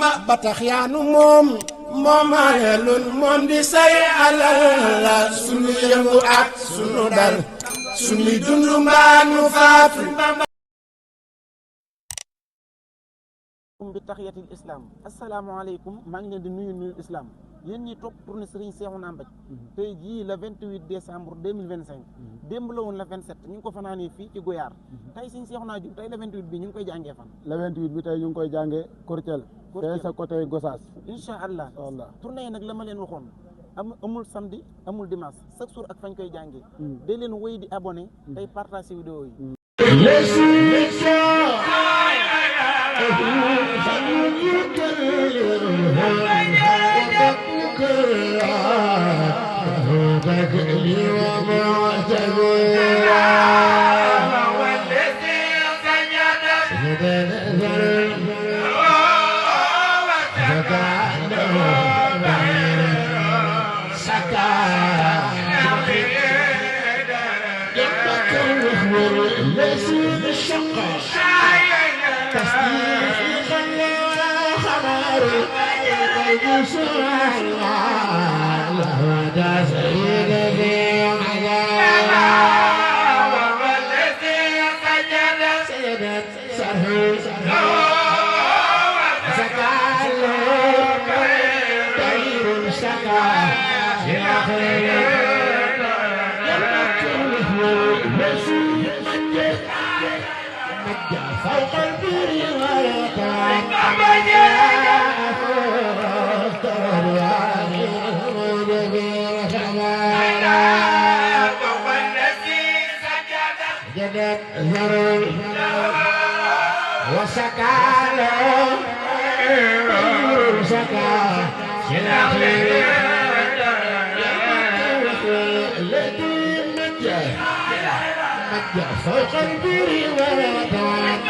ba tax yaanu moom moomaayalun moom di say alal sunu yëngu ak sunu dal sunu dundu mbaa nu faatu bi tahiyatul islam asalaamaaleykum maa ngi leen di nuyu islam yéen ñi topp tournée Serigne Cheikhouna Mbaj tey jii le 28 décembre 2025 démb la woon le 27 ñu ngi ko fanaanee fii ci Goyaar tey Serigne Cheikhouna Diouf tey le 28 bi ñu ngi koy jàngee fan le 28 bi tey ñu ngi koy jàngee Kortiel tey sa côté Gossas incha allah tournée yi nag la ma leen waxoon amul samedi amul dimanche chaque jour ak fañ koy jàngee day leen wéy di abonné tey partage vidéo yi فوق البر والطعام جدت ذرر وسكاله سكا الذي مجد فوق البر والطعام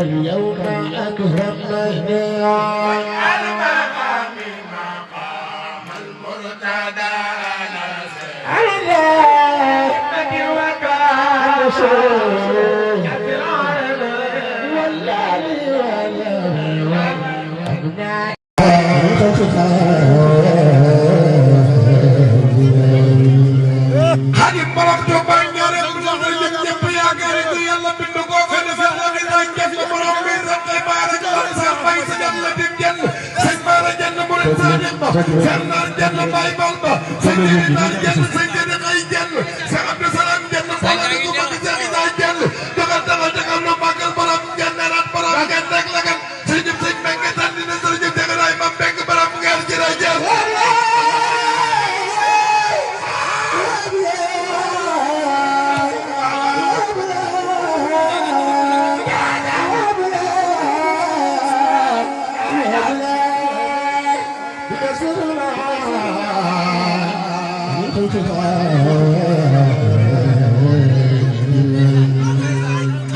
اليوم أكرمنا المقام مقام المرتدى على حكمة وكان والله والأبناء هذه مرقت بانيار يجب يا غاري يلا بندقو Sadiq ba Cheikh Naar Jenn Baye Bal ba sëñ Jëri Naar Jenn sëñ Jëri Xay Jenn Cheikh Abdou Salam Jenn boole ni ko bëgg Cheikh Issa Jenn dogal taxal taxal nu màggal borom Jenn rat borom ngeen rek la kan sëñ Mbenge tan dina sëñ Degaraay ma Mbeng borom ngeen jërëjëf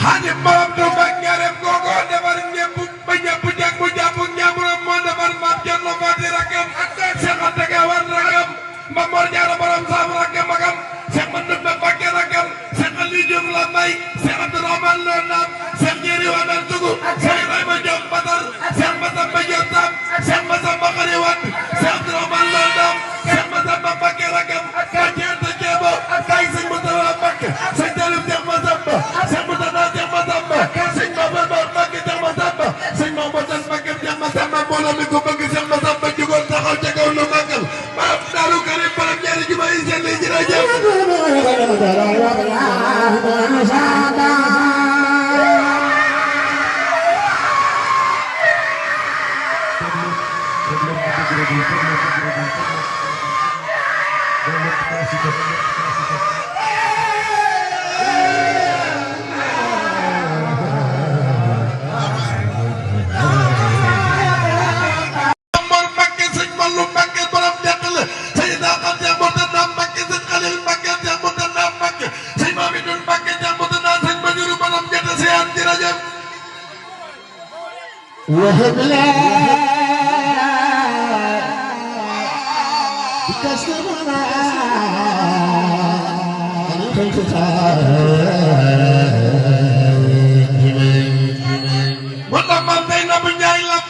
Xaadim borom du ba ñaarem googo defar ñepp ba ñepp jag bu jàpp ñaamuram moo defar maam Cerno Faati rakam Seex Anta Gaawaan rakam ma Mor Jaara borom saam rakam magam Seex Mandumbe Mbàkke rakam Seex Ali Jóob la may Seex Abdurahmaan Lo naam Seex Jéeri Wadal Tugu Seex Ibrahima Jóob Batar Seex Masamba Jóob Sam Seex Masamba Xari Wan Seex Abdurahmaan Lo naam Seex Masamba Mbàkke rakam Anta Jeebo kay sëñ Mustafa Mbàkke sëñ Talib Seex Masamba Seex Mustafa Seex Masamba sëñ Mababa Mbàkke Seex Masamba sëñ Mambotan Mbàkke Seex Masamba mbooloo mi ko bëgg Seex Masamba jugoon taxaw ca kaw lu màggal maam Daaru Karim borom ñaari juma yi seen li jërëjëf وهب لا بكسبنا Muhammad Zainabu Njaay lam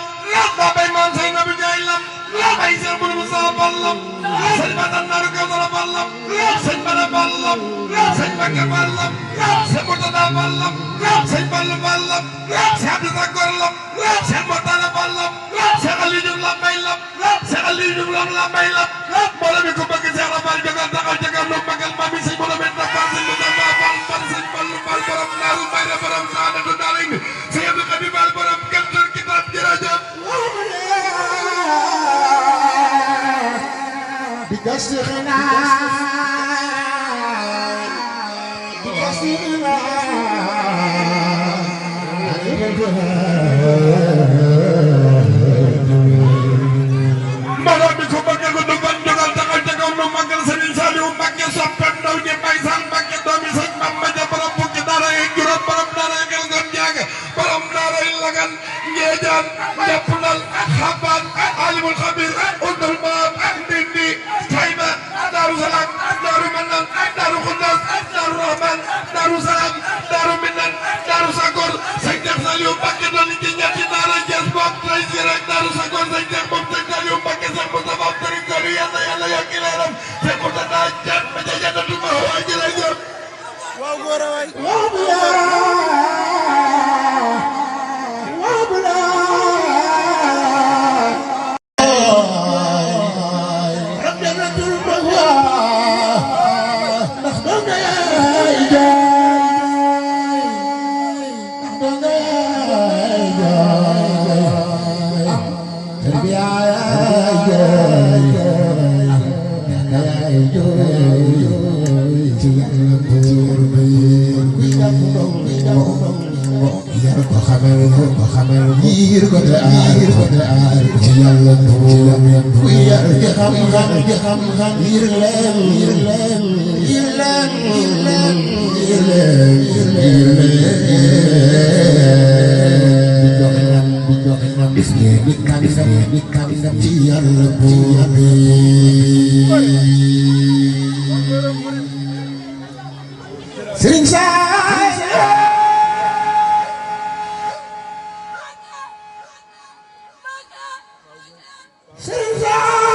la bay man Zainabu Njaay lam la bay Seex Bulu Musa ballam sëñ Bada Naru Kawsara ballam sëñ Bada ballam sëñ Bakka ballam sëñ Murtada ballam sëñ Ballu ballam Seex Abdu Sakor lam Seex Murtada ballam Seex Ali Jóob la bay lam Seex Ali Jóob la bay lam mbooloo mi ko bëgg Seex Rafal jógal taxaw ca kaw lu magal ma mi sëñ Mulu Menta Fall sëñ Murtada Fall Fall sëñ Ballu Fall borom Naaru Bayra borom Saadatu Daarayn sëñ Abdu Xadi Fall borom Kantul Kitaab jërëjëf بكسبنا mbooloo mi ko bëgg ko dugal jógal taxaw ca kaw nu magal Sëriñ Saaliw Mbàkke soppe ndaw ñi Mbay Sall Mbàkke doomi sëñ Bamba ja borom fukki daara yi juróom borom daara yi ngel ngam jaaga borom daara yi lagan ngeejaan jàppnal xabaan alimul xabir undul maam ndindi Tayba Daaru Salaam Daaru Manan Daaru Xuddas Daaru Rahman Daaru Salaam Daaru Minan Daaru Sakor sëñ Seex Saaliw Mbàkke doon ci ñetti daara Cees bopp tey si rek Daaru Sakor sëñ Seex moom sëñ Saaliw Mbàkke Seex Mustafa sëriñ Saaliw yàlla yàlla yokk leeram Seex Murtada jaan ma ca jannatu ma waa jërëjëf waaw góor a waay Sëriñ Saay Sëriñ Saay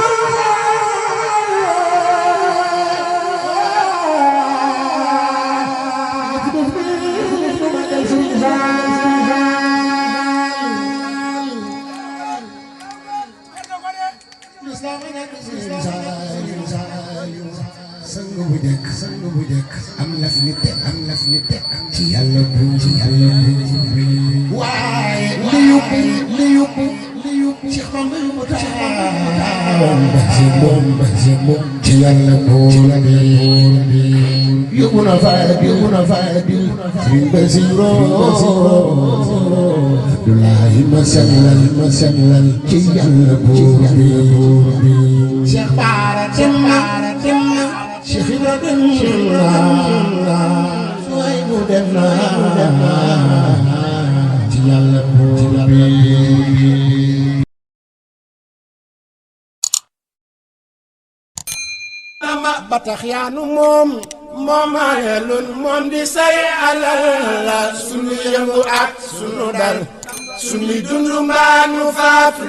sang bu jëkk am laf ni teg ci yàlla bu waaye li yóbbu Cheikh Bamba mu taxaw moom ci yàlla bi yóbbu na faay bi Sëriñ Basiru Abdoulahi ma sellal ci yàlla bi Cheikh Bara dem Cheikh Ibra dem sooy mu dem na ci yàlla bi ba tax yaanu moom ayelun moom di say alal la sunu yëngu ak sunu dal sunu dundu mbaa nu faatu